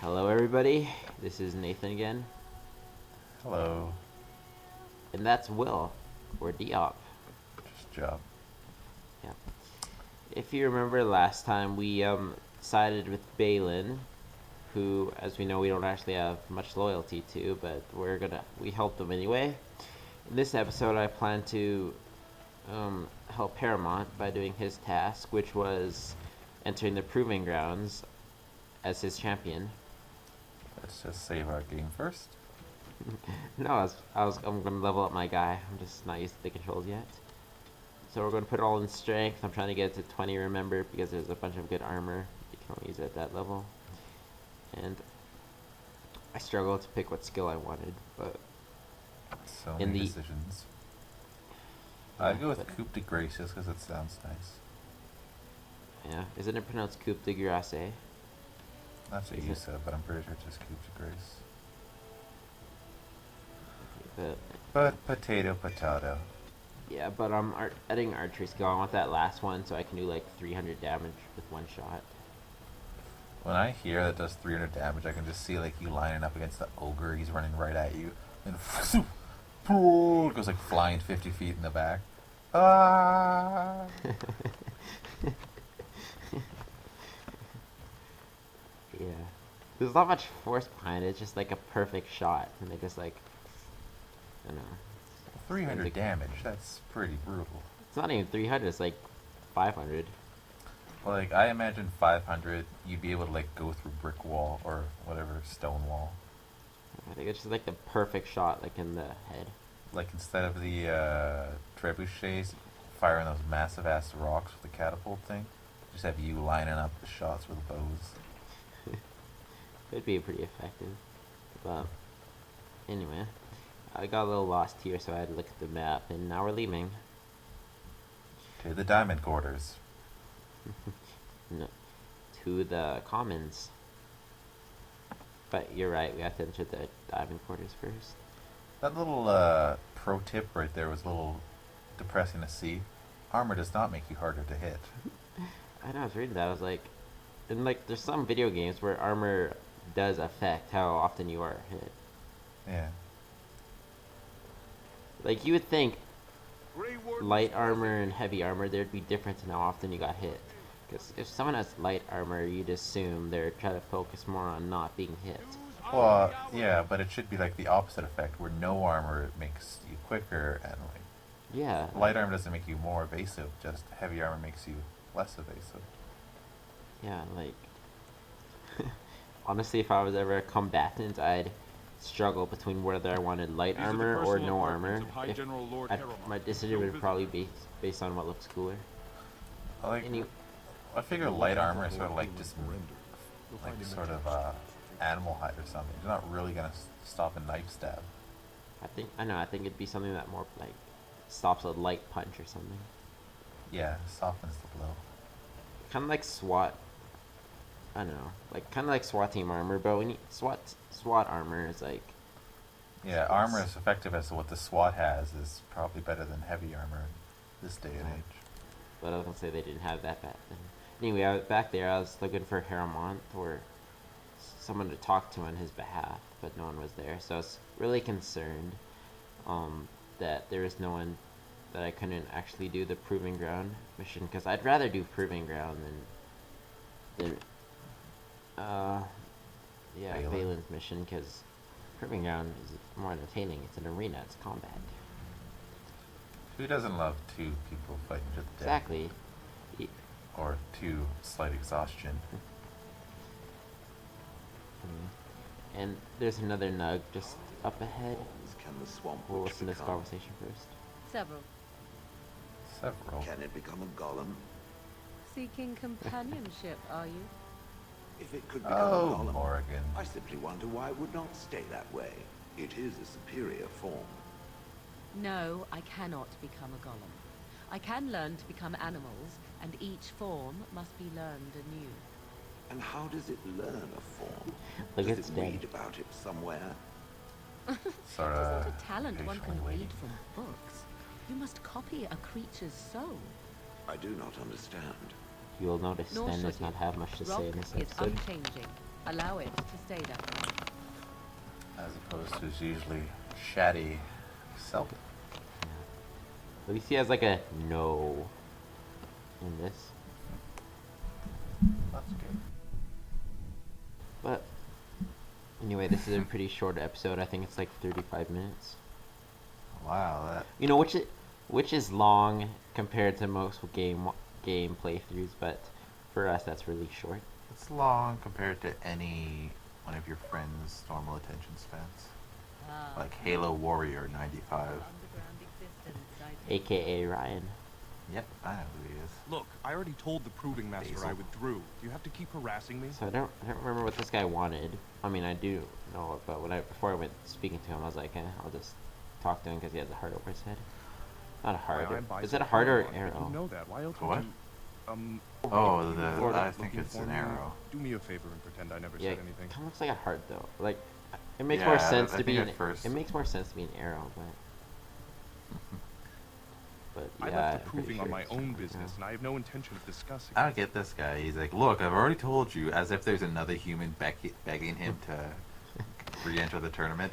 Hello everybody, this is Nathan again, Hello. and that's Will, or Diop. Just job. Yeah. If you remember last time, we sided with Balin, who, as we know, we don't actually have much loyalty to, but we helped him anyway. In this episode, I plan to help Paramount by doing his task, which was entering the Proving Grounds as his champion. Let's just save our game first. No, I'm gonna level up my guy. I'm just not used to the controls yet. So we're gonna put it all in strength. I'm trying to get it to 20, remember, because there's a bunch of good armor you can only use at that level. And I struggled to pick what skill I wanted, but So many decisions. I'd go with Coupe de Grace just because it sounds nice. Yeah, isn't it pronounced Coupe de Grace? That's what you said, but I'm pretty sure it's just Coupe de Grace. But potato. Yeah, but I'm adding archery skill. I want that last one so I can do like 300 damage with one shot. When I hear that does 300 damage, I can just see like you lining up against the ogre. He's running right at you, and it goes like flying 50 feet in the back. Ah! Yeah. There's not much force behind it, it's just like a perfect shot. And they just like, I don't know. 300 damage, that's pretty brutal. It's not even 300, it's like 500. Well, like, I imagine 500, you'd be able to like go through brick wall or whatever, stone wall. I think it's just like the perfect shot, like in the head. Like, instead of the trebuchets firing those massive ass rocks with the catapult thing, just have you lining up the shots with bows. It'd be pretty effective. But anyway, I got a little lost here, so I had to look at the map, and now we're leaving. Okay, the diamond quarters. No, to the commons. But you're right, we have to enter the diamond quarters first. That little pro tip right there was a little depressing to see. Armor does not make you harder to hit. I know, I was reading that, I was like, and like, there's some video games where armor does affect how often you are hit. Yeah. Like, you would think light armor and heavy armor, there'd be difference in how often you got hit. Because if someone has light armor, you'd assume they're trying to focus more on not being hit. Well, yeah, but it should be like the opposite effect, where no armor makes you quicker, and like Yeah. light armor doesn't make you more evasive, just heavy armor makes you less evasive. Yeah, like, honestly, if I was ever a combatant, I'd struggle between whether I wanted light armor or no armor. My decision would probably be based on what looks cooler. I figure light armor is sort of like just like sort of animal hide or something. It's not really gonna stop a knife stab. I think it'd be something that more like stops a light punch or something. Yeah, softens the blow. Kind of like SWAT. I don't know, like kind of like SWAT team armor, but when you SWAT armor is like. Yeah, armor as effective as what the SWAT has is probably better than heavy armor in this day and age. But I was gonna say they didn't have that back then. Anyway, back there, I was looking for Haramont or someone to talk to on his behalf, but no one was there. So I was really concerned that there was no one that I couldn't actually do the Proving Ground mission, because I'd rather do Proving Ground than Valen's mission, because Proving Ground is more entertaining. It's an arena, it's combat. Who doesn't love two people fighting to the death? Exactly. Or two slight exhaustion. And there's another nug just up ahead. Can the swamp We'll witch listen to this become? conversation first. Several. Several. Can it become a golem? Seeking companionship, are you? If it could become a Oh, golem, Morgan. I simply wonder why it would not stay that way. It is a superior form. No, I cannot become a golem. I can learn to become animals, and each form must be learned anew. And how does it learn a form? Look, Does it's it dead. read about it somewhere? Sort This of isn't a talent one can patiently waiting. read from books. You must copy a creature's soul. I do not understand. You will notice Nor Stan should does not you. have much to Rock say in this is episode. unchanging. Allow it to stay that way. As opposed to his usually chatty self. At least he has like a no in this. That's good. But anyway, this is a pretty short episode. I think it's like 35 minutes. Wow, that. You know, which is long compared to most game playthroughs, but for us that's really short. It's long compared to any one of your friends' normal attention spans. Like Halo Warrior 95. Underground existence, I take AKA Ryan. Yep, I know who he is. Look, I already told the Proving Master Basil. I withdrew. Do you have to keep harassing me? So I don't remember what this guy wanted. I mean, I do know it, but before I went speaking to him, I was like, I'll just talk to him because he has a heart over his head. Not a heart. Is it a heart or an arrow? You know that. Why else What? would you, Oh, I looking think it's for an me? arrow. Do me a favor and pretend I never Yeah, said it anything. kind of looks like a heart though. Like, it makes Yeah, more sense I to be think an. at first- It makes more sense to be an arrow, but I yeah, left I'm the pretty Proving sure on my it's own an business, arrow. and I have no intention of discussing I it. don't get this guy. He's like, look, I've already told you, as if there's another human begging him to re-enter the tournament.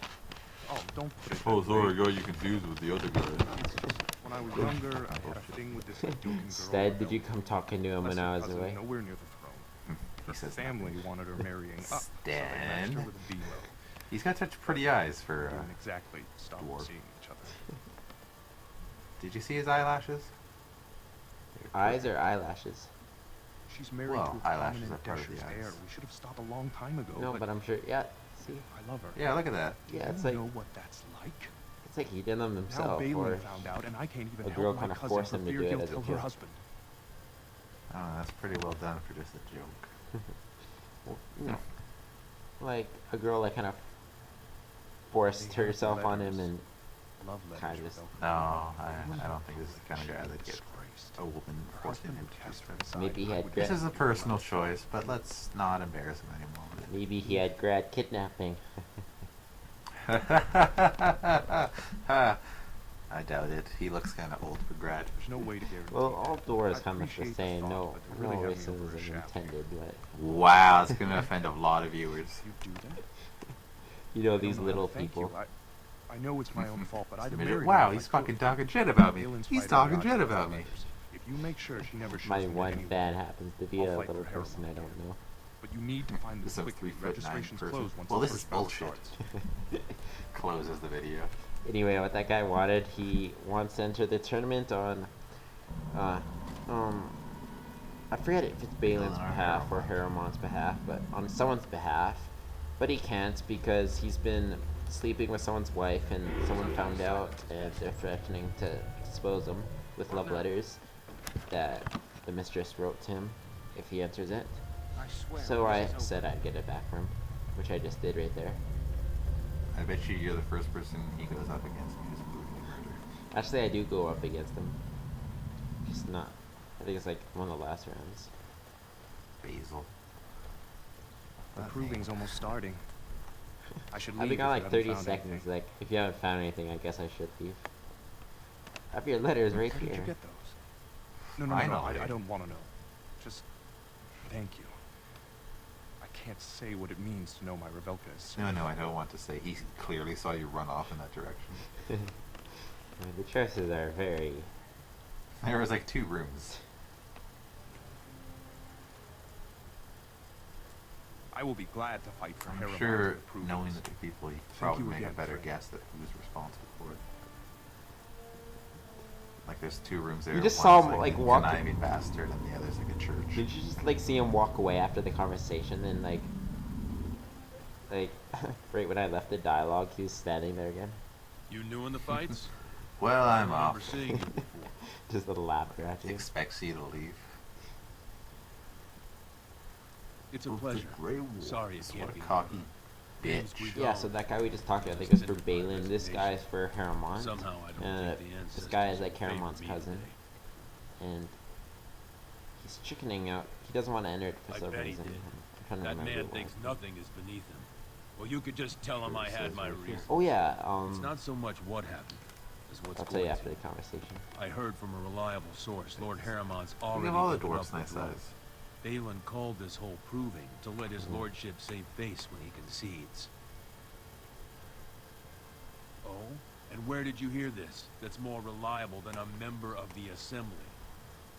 Oh, don't put it Oh, that sorry, way. guy, you confused with the other guy. It's just, when I was younger, I had a thing with this Duke girl. Instead, did you come talking to him when Lesser I was cousin, away? nowhere near the throne. He Her says family nothing. wanted her marrying up, so they matched Stan. her with a B-low. He's got such pretty eyes for. Didn't exactly stop dwarf. seeing each other. Did you see his eyelashes? Eyes or eyelashes? She's married Well, to a eyelashes prominent are part of the Desher's eyes. heir. We should have stopped a long time ago. No, but I'm sure. Yeah. See, I love her. Yeah, look at that. yeah, Do it's you like know what that's like? it's like he did them Now himself, Balin or found out, and I can't even a help girl my kinda cousin forced for him to fear do it he'll as a kill her joke. husband. Oh, that's pretty well done for just a joke. no, like a girl like kind of forced They have herself on him, letters. and Love letters. Kind of. Rebecca. No, I don't think this is the kind of guy that gets Disgraced. a woman Her forcing husband him would to cast do her stuff. aside, Maybe he I had would gra- This get is a her personal life. choice, but let's not embarrass him anymore. maybe he had grad kidnapping. I doubt it. He looks kind of old for grad. There's no way to guarantee Well, that. all doors I kind of the appreciate same. thought, No, but to really no have me over a racism shaft. intended, but Wow, it's going to offend a lot of viewers. You do that? you know I these don't know how little to thank people. you. I know it's my own fault, but I'd have Admit it. married Wow, her if he's I could. fucking talking shit about me. Balin's He's fighting talking odds shit with about the me. letters. If you make sure she never shows My me one anywhere, fan happens to be I'll a fight little for Harold. person I don't know. But you need to find This this is a quickly. 3'9" Registration's person. closed once Well, the this is first bout bullshit. starts. Closes the video. Anyway, what that guy wanted, he wants to enter the tournament on, I forget if it's Balin's Balin or behalf or Harriman's. Harriman's behalf, but on someone's behalf. But he can't because he's been sleeping with someone's wife and someone found out and they're threatening to expose him with love letters that the mistress wrote to him if he enters it. So I said I'd get it back from him, which I just did right there. I bet you're the first person he goes up against who's brutally murdered. Actually, I do go up against him. Just not. I think it's like one of the last rounds. Basil. The proving's almost starting. I should leave. I've been if gone you like haven't 30 found seconds. anything. Like, if you haven't found anything, I guess I should leave. I have your letters right Where did you here. get those? No, Finally. I don't want to know. Just thank you. I can't say what it means to know my Rebelka is. No, I don't want to say. He clearly saw you run off in that direction. The choices are very. There was like 2 rooms. I will be glad to fight for I'm Harriman sure, and the Provings. knowing the 2 people, you could Thank probably you make a again, better friend. guess at who's responsible for it. Like, there's 2 rooms there. You just one's saw him, like like, a walk- conniving bastard, and the other's like a church. Did you just like see him walk away after the conversation? Then like right when I left the dialogue, he was standing there again, You new in the fights? Well, I I'm remember off. seeing you before. just a little laughter at you. Expects you to leave. It's a pleasure. Sorry it What can't a be cocky Name's bitch. Guido. Yeah, so that guy we just talked to, I think is for Balin. This guy is for Harriman. Somehow I don't And think the this guy is ancestors like favor Harriman's me cousin, today. and he's chickening out. He doesn't want to enter it for I some bet he reason. did. I'm trying to That remember man why. thinks nothing is beneath him. Well, you could just tell him I had my reasons. Oh yeah, It's not so much what happened as what's I'll tell you going after to. the conversation. I heard from a reliable source. Lord Harriman's Look already at all the opened dwarfs up nice with Rome. size. Balin called this whole proving to let his lordship save face when he concedes. Oh? And where did you hear this? That's more reliable than a member of the Assembly.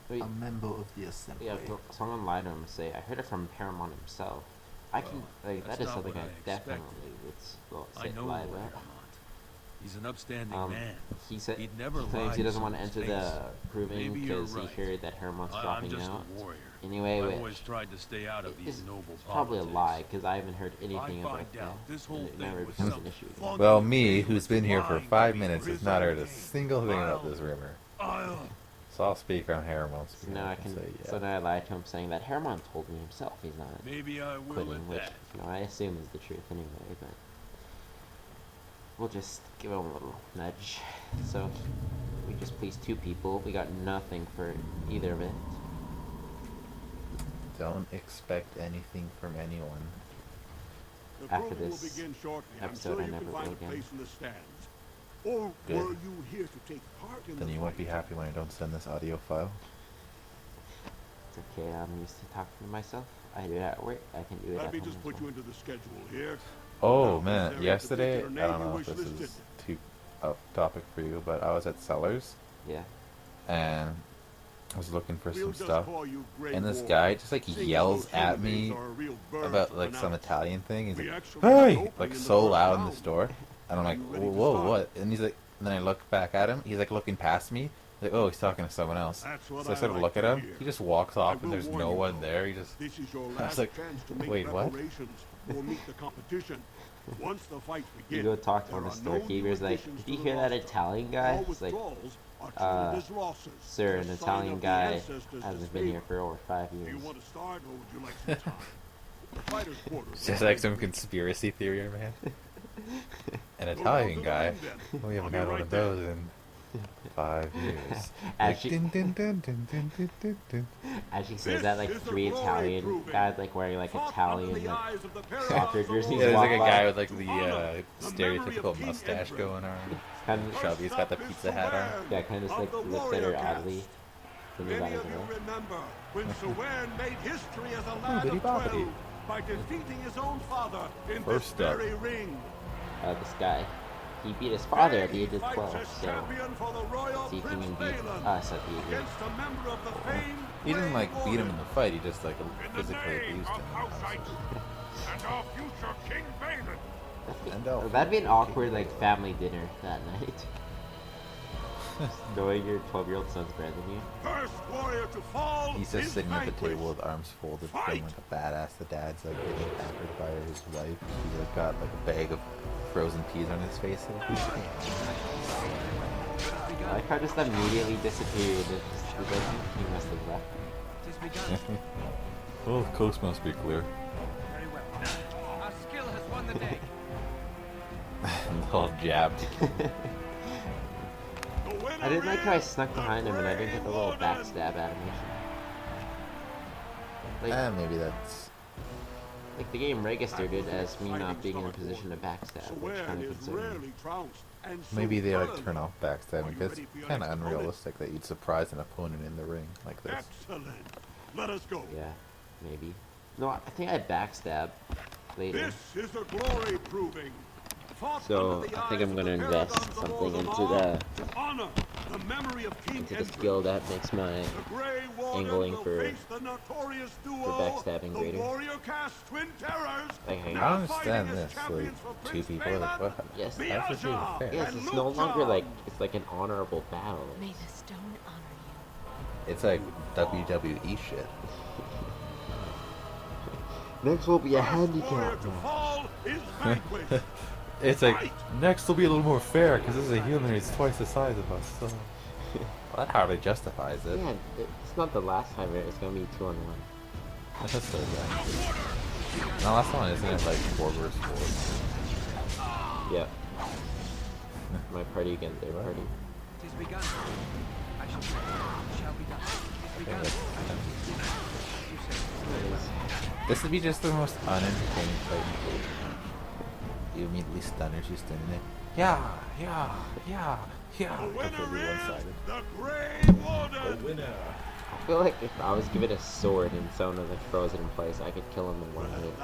Wait, A member of the assembly. yeah, someone lied to him and say, I heard it from Paramount himself. I can, like, that's that is not something what I I definitely expected. would I say know lie Lord about. Paramount. He's an upstanding man. He said He'd never he claims lie he to doesn't want to enter someone's the face. proving Maybe you're because right. he heard that Hermon's I'm dropping just out. a warrior. Anyway, I've which always tried to stay out of these is noble probably a politics. lie because I haven't heard If I anything find about that. out this whole And it thing never was becomes some an issue again. funny Well, me, thing who's with been here for lying 5 to minutes, for has his not own heard a gain. single thing about this rumor. I'll So I'll speak on Harriman's So now I can. say yeah. So now I lied to him saying that Hermon told me himself he's not maybe I will quitting, at which that. I assume is the truth anyway. But we'll just give him a little nudge. So we just pleased 2 people. We got nothing for either of it. Don't expect anything from anyone. The After proving will this begin shortly. I'm episode, sure I you never can will find a again. place in the stands. Or Good. were you here to take part in Then the you won't be fight? happy when I don't send this audio file. It's okay. I'm used to talking to myself. I do it at work. I can do it Let at me home just as put well. you into the schedule here. Oh Now, is man, there a yesterday, I particular don't name know you if wish this listed? is too off topic for you, but I was at Sellers Yeah. and I was looking for We'll some just stuff. call you Grey And this Ward. guy just like Seeing yells those at human me beings are a real burden about to like some pronounce. Italian thing. He's We like, actually had an "Hey!" opening like in the so first loud in the round. store, and I'm Are like, you ready to "Whoa, start? what?" And he's like, and then I look back at him. He's like looking past me, like, "Oh, he's talking to someone else." That's what So I I sort of like look at to him. hear. He just walks off, I and will there's warn no you, one though. there. He just This is your was last like, chance to make "Wait, what?" preparations or meet the competition. Once the fight You begins, go talk to one of the storekeepers, like, did you hear that Italian guy? All It's like, withdrawals are treated as losses. sir, a an sign Italian of the guy ancestors' hasn't been here disfavor. for over 5 Do you years. want to start, or would you like some time? The fighters' quarters. It's just like some conspiracy theory, man. An Italian guy. We haven't had one of those in 5 years. Actually- Dun, dun, dun, dun, dun, dun, dun, dun. Actually says This that like is the 3 glory Italian proving. guys like wearing like Fought Italian under the like, eyes of the soccer paradox of jerseys. Yeah, there's like a walk guy by. with like the Honor the memory of stereotypical King mustache Edred. going on. kind of Chubby, he's got the pizza hat on. yeah, kind of just Of like the looks at warrior her cast. oddly. Thinking Many about of it, you right? remember when Sawern made history as a lad biddity of boppity. 12 by defeating his own father in First this up. very ring. This guy, he beat his father at the He age of fights 12, as so champion for the royal see if he Prince can beat Balin us at the age of against a member of the famed He didn't Grey like beat him in Warrior. the fight. He just like In the physically name abused of him. House Aitu and our future King Balin. And that'd be an awkward like family dinner that night. Knowing your 12-year-old son's better than you. First warrior to fall He's just is sitting at the vanquished. table with arms folded, Fight! feeling like a badass. The dad's like getting pampered by his wife. He's like got like a bag of frozen peas on his face. I like how just immediately disappeared. It just was like he must have left. It has begun. Well, the coast must be clear. Very well. Our skill has won the day. All jabbed. The winner I didn't like how I is snuck the behind him and I Grey didn't get the little Warden. backstab animation. Like, Maybe that's. like the game registered it as me not being in a position to backstab, which Sawern kind of is concerned me. rarely trounced, and so Maybe they like thoroughly. turn off backstabbing Are you because ready it's for your kind of next opponent? unrealistic that you'd surprise an opponent in the ring like this. Excellent. Let us go. Yeah, maybe. No, I think I backstab later. This is a glory proving. Fought So, under the I think eyes I'm of gonna the invest paragons of something all into law the- to honor the memory of King Into the Edred. skill that makes my The Grey Warden angling will for- face the notorious duo, backstabbing the greater. Warrior Cast Twin Terrors. Like, hang now I don't understand fighting as this. Like, champions for two Prince people. Like, Balin, what? Yes, How's this even Biaja, fair? yes, and it's no longer Lucha. like it's like an honorable battle. May the stone honor you. It's like WWE shit. Next will be a First warrior handicap to match. fall is vanquished. It's like next will be a little more fair because this is a human who's twice the size of us. So. Well, that hardly justifies it. Yeah, it's not the last time. It's gonna be 2-on-1. That's so bad. No, last one isn't it like 4 versus 4? Yep. My party against their party. It has begun. I shall be done. It has begun. You say. This would be just the most unentertaining fight in the game. You immediately stunners, you standing there. Yeah. The winner Completely is one-sided. the Grey Warden. I feel like if I was given a sword and someone was like frozen in place, I could kill him in one hit.